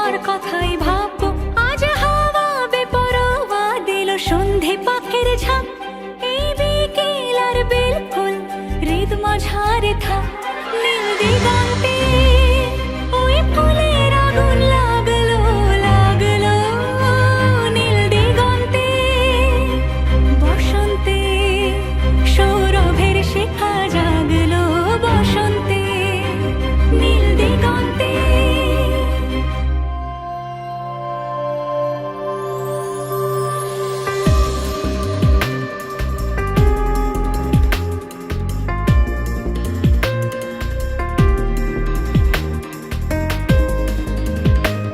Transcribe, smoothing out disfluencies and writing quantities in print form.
তোমার কথাই ভাববো। আজ হাওয়া বেপরোয়া দিল সন্ধে পাখির ঝাঁক। এই বিকেল আর বেলফুল হৃদ মাঝারে থাক, নীল দিগন্তে